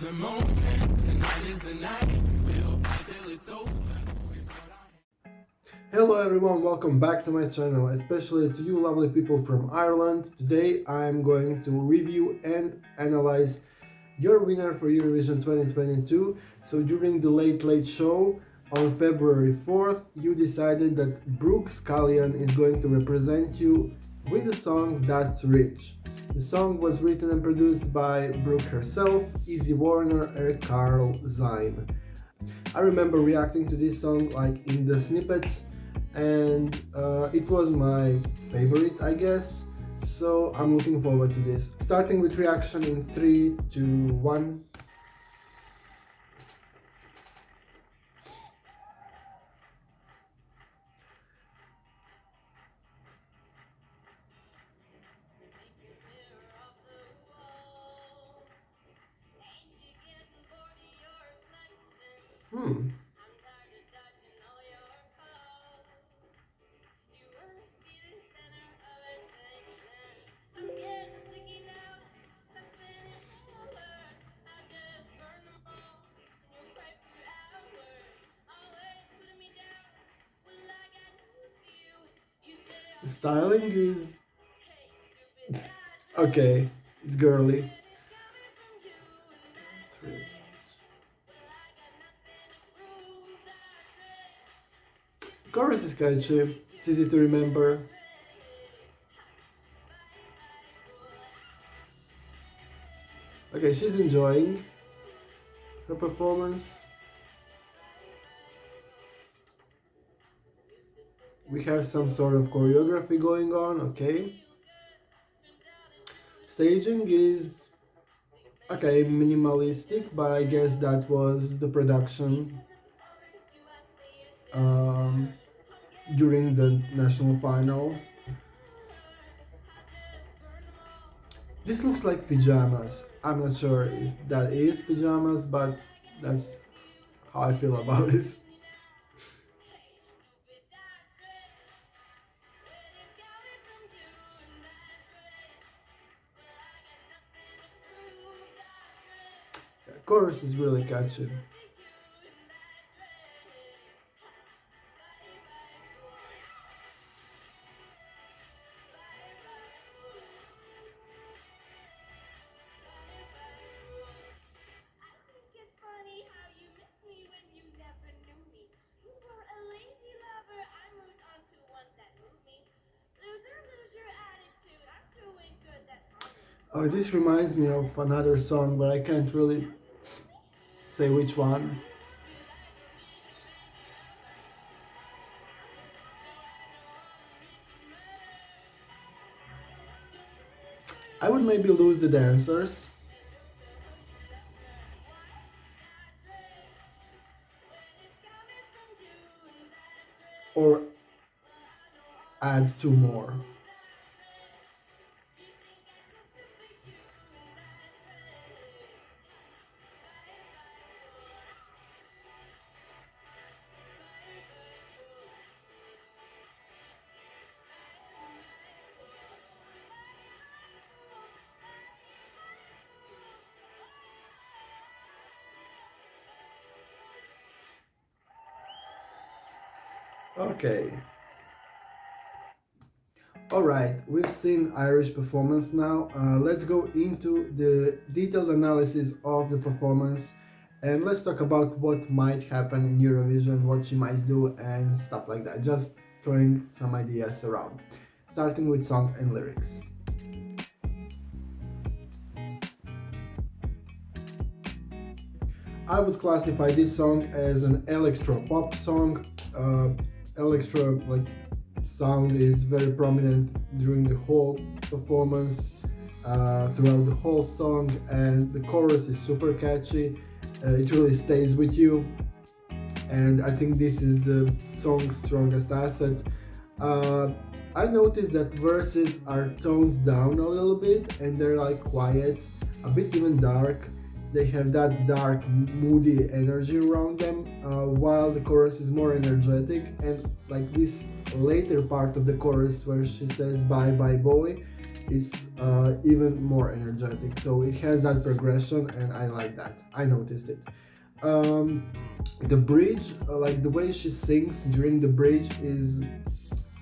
the moment. Tonight is the night. We'll fight till it's over. Hello everyone, welcome back to my channel, especially to you lovely people from Ireland. Today I'm going to review and analyze your winner for Eurovision 2022. So during the Late Show on February 4th, you decided that Brooke Scullion is going to represent you with the song That's Rich. The song was written and produced by Brooke herself, Izzy Warner and Carl Zine. I remember reacting to this song like in the snippets, and it was my favorite, I guess, so I'm looking forward to this. Starting with reaction in 3, 2, 1. The styling is okay, it's girly. Chorus is catchy, it's easy to remember. Okay, she's enjoying her performance. We have some sort of choreography going on, okay. Staging is, okay, minimalistic, but I guess that was the production during the national final. This looks like pajamas. I'm not sure if that is pajamas, but that's how I feel about it. Chorus is really catchy. Oh, this reminds me of another song, but I can't really say which one. I would maybe lose the dancers. Or add 2 more. Okay. Alright, we've seen Irish performance now. Let's go into the detailed analysis of the performance, and let's talk about what might happen in Eurovision, what she might do and stuff like that. Just throwing some ideas around. Starting with song and lyrics. I would classify this song as an electro pop song. Electro sound is very prominent during the whole performance, throughout the whole song, and the chorus is super catchy. It really stays with you, and I think this is the song's strongest asset. I noticed that verses are toned down a little bit, and they're like quiet, a bit even dark. They have that dark, moody energy around them, while the chorus is more energetic, and like this later part of the chorus where she says bye bye boy, it's even more energetic. So it has that progression, and I like that. I noticed it. The bridge, like the way she sings during the bridge, is,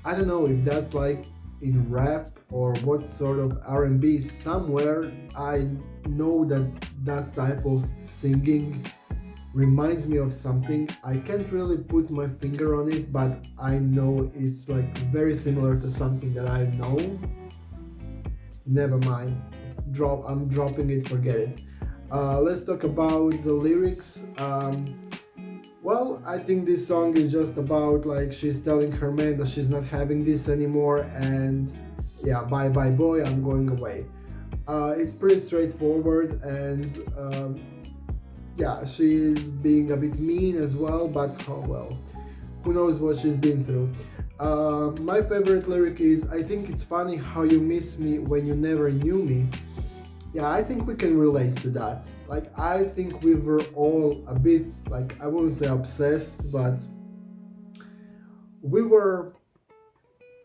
I don't know if that's like in rap or what sort of R&B. Somewhere I know that that type of singing reminds me of something. I can't really put my finger on it, but I know it's like very similar to something that I know. Never mind. I'm dropping it, forget it. Let's talk about the lyrics. Well, I think this song is just about like she's telling her man that she's not having this anymore, and yeah, bye bye boy, I'm going away. It's pretty straightforward, and yeah, she's being a bit mean as well, but oh well, who knows what she's been through. My favorite lyric is, I think it's funny how you miss me when you never knew me. Yeah, I think we can relate to that. Like, I think we were all a bit, like, I wouldn't say obsessed, but we were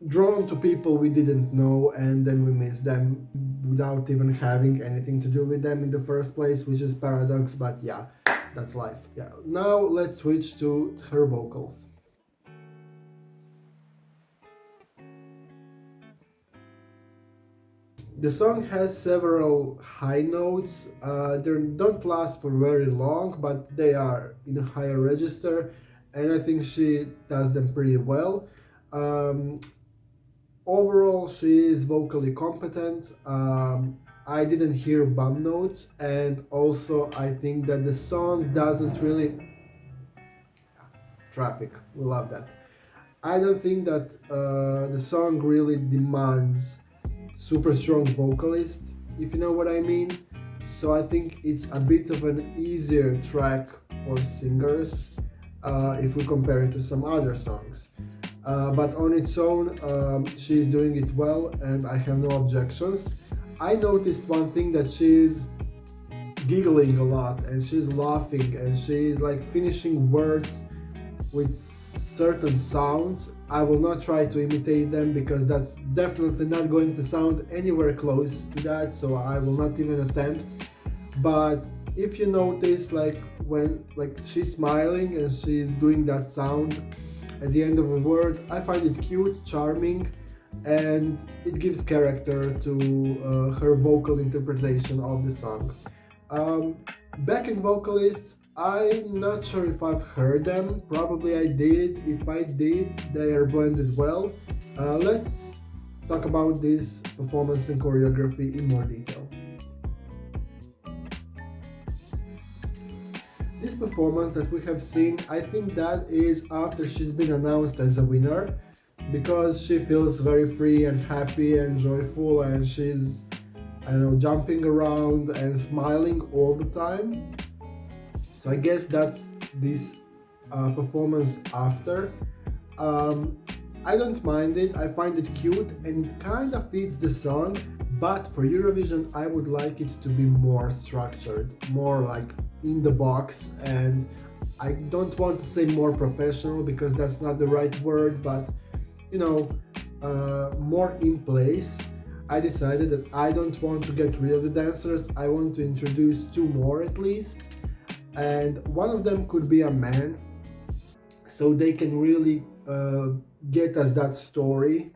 drawn to people we didn't know, and then we miss them without even having anything to do with them in the first place, which is paradox, but yeah, that's life. Yeah, now let's switch to her vocals. The song has several high notes. They don't last for very long, but they are in a higher register, and I think she does them pretty well. Um, Overall, she is vocally competent. I didn't hear bum notes, and also I think that the song doesn't really. Traffic, we love that. I don't think that the song really demands super strong vocalist, if you know what I mean. So I think it's a bit of an easier track for singers if we compare it to some other songs. But on its own, she's doing it well, and I have no objections. I noticed one thing, that she's giggling a lot, and she's laughing, and she's like finishing words with certain sounds. I will not try to imitate them because that's definitely not going to sound anywhere close to that, so I will not even attempt. But if you notice, like when she's smiling and she's doing that sound at the end of a word, I find it cute, charming, and it gives character to her vocal interpretation of the song. Backing vocalists, I'm not sure if I've heard them. Probably I did. If I did, they are blended well. Let's talk about this performance and choreography in more detail. This performance that we have seen, I think that is after she's been announced as a winner, because she feels very free and happy and joyful, and she's, I don't know, jumping around and smiling all the time. So I guess that's this performance after. I don't mind it, I find it cute, and it kind of fits the song, but for Eurovision I would like it to be more structured, more like in the box, and I don't want to say more professional because that's not the right word, but you know, more in place. I decided that I don't want to get rid of the dancers, I want to introduce two more at least, and one of them could be a man, so they can really get us that story,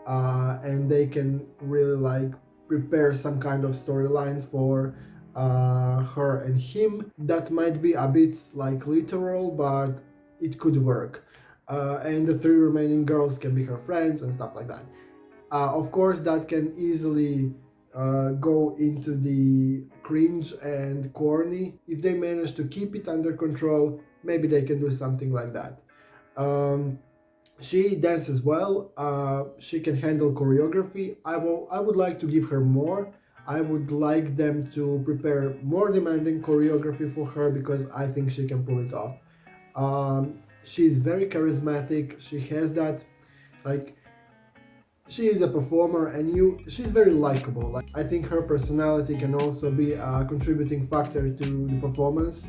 and they can really like prepare some kind of storyline for her and him. That might be a bit like literal, but it could work. And the three remaining girls can be her friends and stuff like that. Of course, that can easily go into the cringe and corny. If they manage to keep it under control, maybe they can do something like that. She dances well, she can handle choreography. I would like to give her more. I would like them to prepare more demanding choreography for her because I think she can pull it off. She's very charismatic, she has that, like, she is a performer, and she's very likable. Like, I think her personality can also be a contributing factor to the performance.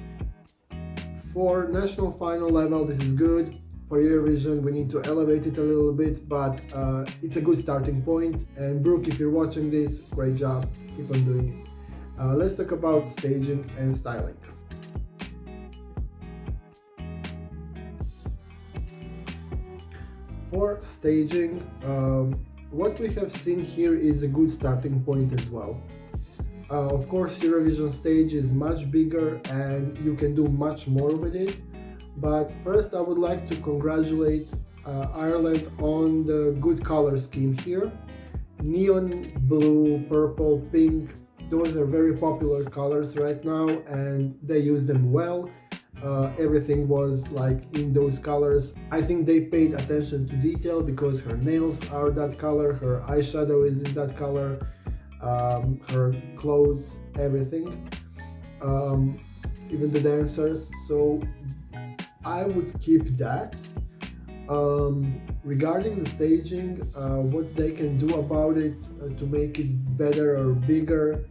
For national final level, this is good. for Eurovision. We need to elevate it a little bit, but it's a good starting point. And Brooke, if you're watching this, great job. Keep on doing it. Let's talk about staging and styling. For staging, what we have seen here is a good starting point as well. Of course, Eurovision stage is much bigger and you can do much more with it. But first I would like to congratulate Ireland on the good color scheme here. Neon blue, purple, pink, those are very popular colors right now and they use them well. Everything was like in those colors. I think they paid attention to detail because her nails are that color, her eyeshadow is in that color, her clothes, everything, even the dancers. So I would keep that. Regarding the staging, what they can do about it to make it better or bigger,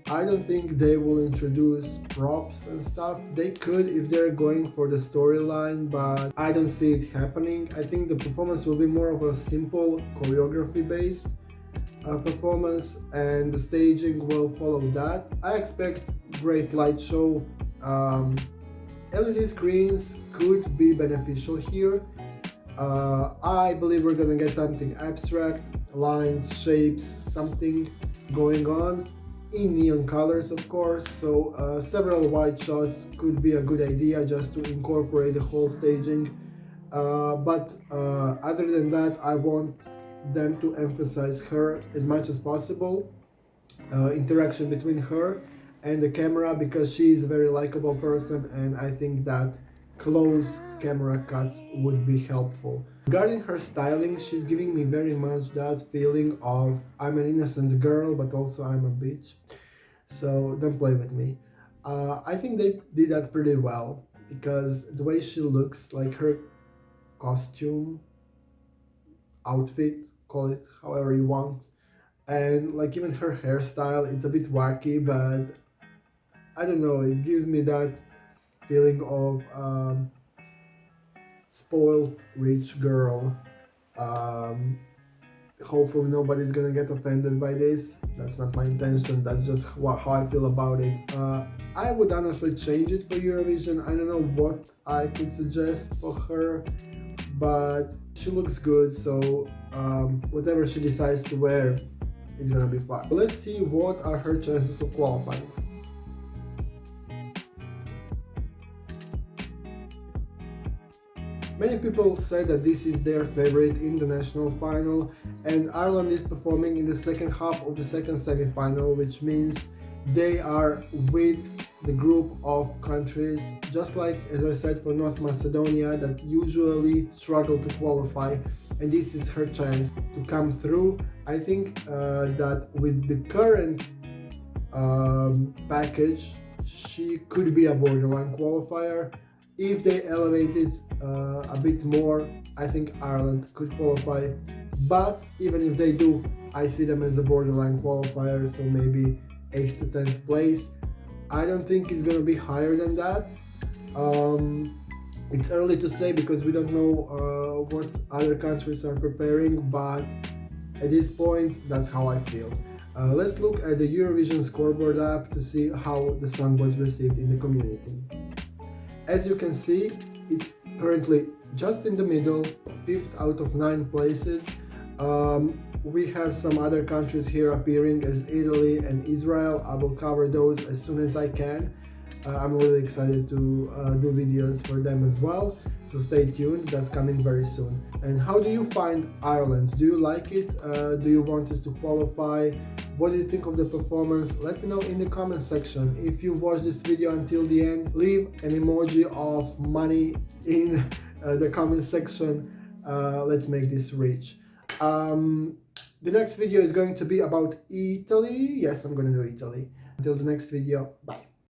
I don't think they will introduce props and stuff. They could if they're going for the storyline, but I don't see it happening. I think the performance will be more of a simple choreography based performance and the staging will follow that. I expect great light show. LED screens could be beneficial here. I believe we're gonna get something abstract, lines, shapes, something going on in neon colors, of course. So several wide shots could be a good idea just to incorporate the whole staging. But other than that, I want them to emphasize her as much as possible. Interaction between her and the camera, because she is a very likable person and I think that close camera cuts would be helpful. Regarding her styling, she's giving me very much that feeling of I'm an innocent girl but also I'm a bitch, so don't play with me. I think they did that pretty well because the way she looks, like her costume, outfit, call it however you want, and like even her hairstyle, it's a bit wacky, but I don't know, it gives me that feeling of spoiled rich girl. Hopefully nobody's gonna get offended by this. That's not my intention, that's just how I feel about it. I would honestly change it for Eurovision. I don't know what I could suggest for her, but she looks good, so whatever she decides to wear is gonna be fun. Let's see what are her chances of qualifying. Many people say that this is their favorite in the national final, and Ireland is performing in the second half of the second semi-final, which means they are with the group of countries, just like as I said for North Macedonia, that usually struggle to qualify, and this is her chance to come through. I think that with the current package, she could be a borderline qualifier. If they elevate it a bit more, I think Ireland could qualify. But even if they do, I see them as a borderline qualifier, so maybe 8th to 10th place. I don't think it's going to be higher than that. It's early to say because we don't know what other countries are preparing, but at this point, that's how I feel. Let's look at the Eurovision scoreboard app to see how the song was received in the community. As you can see, it's currently just in the middle, 5th out of 9 places. We have some other countries here appearing as Italy and Israel. I will cover those as soon as I can. I'm really excited to do videos for them as well, so stay tuned, that's coming very soon. And how do you find Ireland? Do you like it? Do you want us to qualify? What do you think of the performance? Let me know in the comment section. If you watched this video until the end, leave an emoji of money in the comment section. Let's make this rich. The next video is going to be about Italy. Yes, I'm going to do Italy. Until the next video, bye.